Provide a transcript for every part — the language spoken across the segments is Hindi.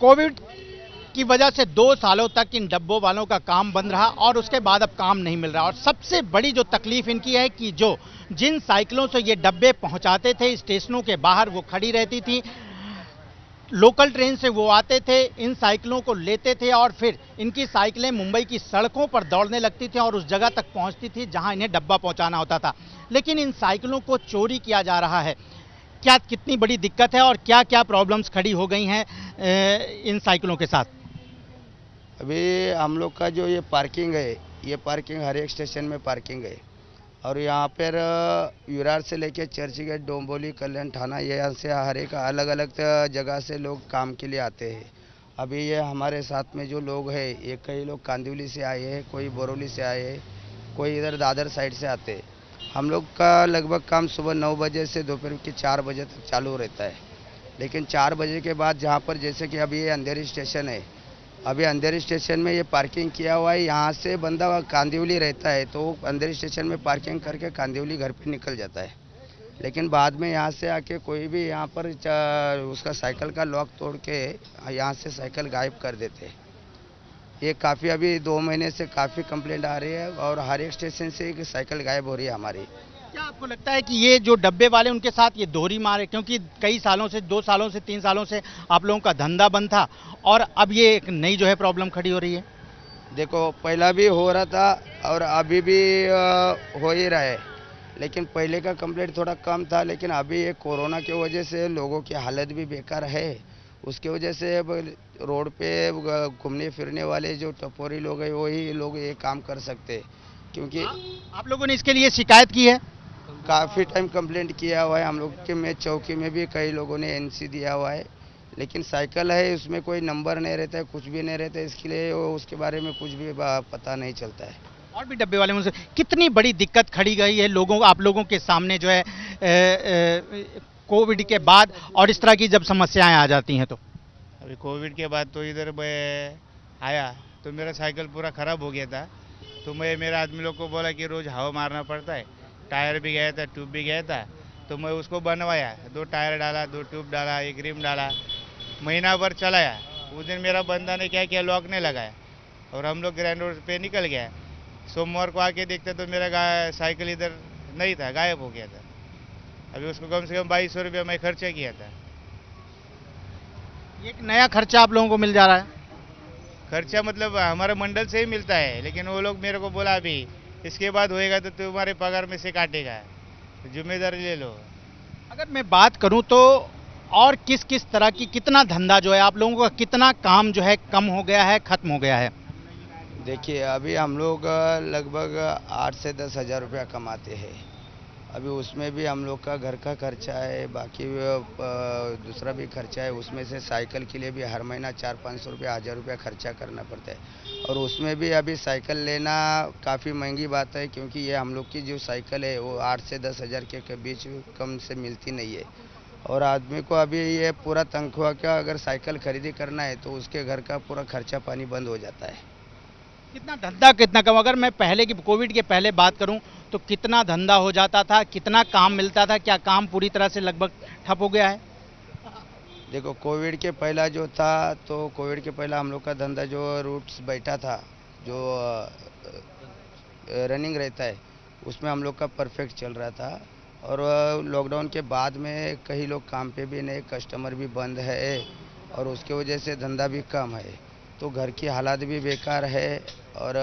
कोविड की वजह से 2 सालों तक इन डब्बों वालों का काम बंद रहा और उसके बाद अब काम नहीं मिल रहा। और सबसे बड़ी जो तकलीफ इनकी है कि जो जिन साइकिलों से ये डब्बे पहुंचाते थे स्टेशनों के बाहर वो खड़ी रहती थी, लोकल ट्रेन से वो आते थे, इन साइकिलों को लेते थे और फिर इनकी साइकिलें मुंबई की सड़कों पर दौड़ने लगती थी और उस जगह तक पहुंचती थी जहां इन्हें डब्बा पहुंचाना होता था। लेकिन इन साइकिलों को चोरी किया जा रहा है। क्या कितनी बड़ी दिक्कत है और क्या क्या प्रॉब्लम्स खड़ी हो गई हैं इन साइकिलों के साथ? अभी हम लोग का जो ये पार्किंग है, ये पार्किंग हर एक स्टेशन में पार्किंग है और यहाँ पर विरार से लेके चर्चगेट, डोंबिवली, कल्याण, थाना, ये यहाँ से हर एक अलग अलग जगह से लोग काम के लिए आते हैं। अभी ये हमारे साथ में जो लोग हैं, ये कई लोग कांदिवली से आए हैं, कोई बोरौली से आए हैं, कोई इधर दादर साइड से आते हैं। हम लोग का लगभग काम सुबह 9 बजे से दोपहर के 4 बजे तक चालू रहता है। लेकिन 4 बजे के बाद जहाँ पर जैसे कि अभी ये अंधेरी स्टेशन है, अभी अंधेरी स्टेशन में ये पार्किंग किया हुआ है। यहाँ से बंदा कांदिवली रहता है तो अंधेरी स्टेशन में पार्किंग करके कांदिवली घर पे निकल जाता है। लेकिन बाद में यहाँ से आके कोई भी यहाँ पर उसका साइकिल का लॉक तोड़ के यहाँ से साइकिल गायब कर देते हैं। ये काफ़ी अभी 2 महीने से काफ़ी कंप्लेंट आ रही है और हर एक स्टेशन से एक साइकिल गायब हो रही है हमारी। क्या आपको लगता है कि ये जो डब्बे वाले उनके साथ ये दोहरी मार है, क्योंकि कई सालों से 2 सालों से 3 सालों से आप लोगों का धंधा बंद था और अब ये एक नई जो है प्रॉब्लम खड़ी हो रही है? देखो, पहला भी हो रहा था और अभी भी हो ही रहा है। लेकिन पहले का कंप्लेंट थोड़ा कम था, लेकिन अभी ये कोरोना की वजह से लोगों की हालत भी बेकार है। उसके वजह से अब रोड पे घूमने फिरने वाले जो टपोरी लोग हैं वही लोग ये काम कर सकते हैं। क्योंकि आप लोगों ने इसके लिए शिकायत की है? काफ़ी टाइम कंप्लेंट किया हुआ है हम लोग के। में चौकी में भी कई लोगों ने एनसी दिया हुआ है, लेकिन साइकिल है उसमें कोई नंबर नहीं रहता है, कुछ भी नहीं रहता है। इसके लिए उसके बारे में कुछ भी पता नहीं चलता है। और भी डब्बे वाले मुझसे कितनी बड़ी दिक्कत खड़ी गई है लोगों, आप लोगों के सामने जो है कोविड के बाद और इस तरह की जब समस्याएं आ जाती हैं तो? अभी कोविड के बाद तो इधर मैं आया तो मेरा साइकिल पूरा ख़राब हो गया था। तो मैं मेरे आदमी लोग को बोला कि रोज़ हवा मारना पड़ता है, टायर भी गया था, ट्यूब भी गया था, तो मैं उसको बनवाया। 2 टायर डाला, 2 ट्यूब डाला, 1 रिम डाला, महीना भर चलाया। उस दिन मेरा बंदा ने क्या किया, लॉक नहीं लगाया और हम लोग ग्रैंड रोड पे निकल गया। सोमवार को आके देखते तो मेरा साइकिल इधर नहीं था, गायब हो गया था। अभी उसको कम से कम 2200 रुपया मैं खर्चा किया था। ये एक नया खर्चा आप लोगों को मिल जा रहा है? खर्चा मतलब हमारे मंडल से ही मिलता है, लेकिन वो लोग मेरे को बोला अभी इसके बाद होएगा तो तुम्हारे पगार में से काटेगा, तो जिम्मेदारी ले लो। अगर मैं बात करूं तो और किस किस तरह की कितना धंधा जो है आप लोगों का, कितना काम जो है कम हो गया है, खत्म हो गया है? देखिए, अभी हम लोग लगभग 8 से 10 हज़ार रुपया कमाते हैं। अभी उसमें भी हम लोग का घर का खर्चा है, बाकी दूसरा भी खर्चा है। उसमें से साइकिल के लिए भी हर महीना 400-500 रुपया, 1000 रुपया खर्चा करना पड़ता है। और उसमें भी अभी साइकिल लेना काफ़ी महंगी बात है, क्योंकि ये हम लोग की जो साइकिल है वो 8 से 10 हज़ार के बीच कम से मिलती नहीं है। और आदमी को अभी ये पूरा तनख्वाह का अगर साइकिल खरीदी करना है तो उसके घर का पूरा खर्चा पानी बंद हो जाता है। कितना धंधा कितना कम? अगर मैं पहले की कोविड के पहले बात करूं तो कितना धंधा हो जाता था, कितना काम मिलता था? क्या काम पूरी तरह से लगभग ठप हो गया है? देखो, कोविड के पहला जो था, तो कोविड के पहला हम लोग का धंधा जो रूट्स बैठा था, जो रनिंग रहता है, उसमें हम लोग का परफेक्ट चल रहा था। और लॉकडाउन के बाद में कई लोग काम पे भी नहीं, कस्टमर भी बंद है और उसके वजह से धंधा भी कम है। तो घर की हालात भी बेकार है और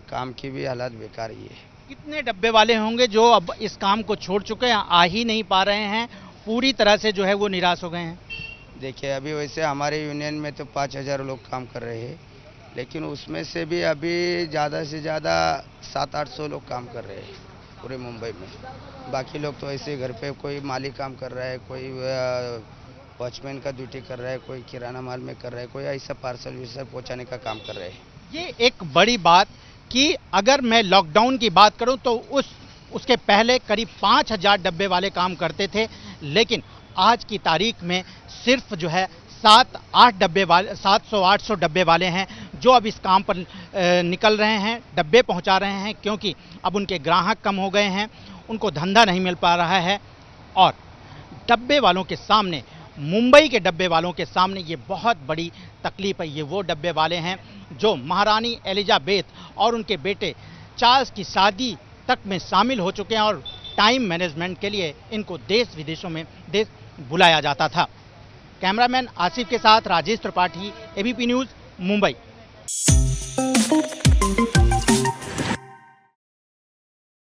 काम की भी हालात बेकार ही है। कितने डब्बे वाले होंगे जो अब इस काम को छोड़ चुके हैं, आ ही नहीं पा रहे हैं, पूरी तरह से जो है वो निराश हो गए हैं? देखिए, अभी वैसे हमारे यूनियन में तो 5000 लोग काम कर रहे हैं, लेकिन उसमें से भी अभी ज़्यादा से ज़्यादा 700-800 लोग काम कर रहे हैं पूरे मुंबई में। बाकी लोग तो ऐसे घर पे कोई माली काम कर रहा है, कोई वॉचमैन का ड्यूटी कर रहा है, कोई किराना माल में कर रहा है, कोई ऐसा पार्सल विर्सल पहुँचाने का काम कर रहे हैं। ये एक बड़ी बात कि अगर मैं लॉकडाउन की बात करूं तो उसके पहले करीब 5000 डब्बे वाले काम करते थे, लेकिन आज की तारीख में सिर्फ जो है 7-8 डब्बे वाले, 700-800 डब्बे वाले हैं जो अब इस काम पर निकल रहे हैं, डब्बे पहुंचा रहे हैं, क्योंकि अब उनके ग्राहक कम हो गए हैं, उनको धंधा नहीं मिल पा रहा है और डब्बे वालों के सामने मुंबई के डब्बे वालों के सामने ये बहुत बड़ी तकलीफ है। ये वो डब्बे वाले हैं जो महारानी एलिजाबेथ और उनके बेटे चार्ल्स की शादी तक में शामिल हो चुके हैं और टाइम मैनेजमेंट के लिए इनको देश विदेशों में बुलाया जाता था। कैमरामैन आसिफ के साथ राजेश त्रिपाठी, एबीपी न्यूज़, मुंबई।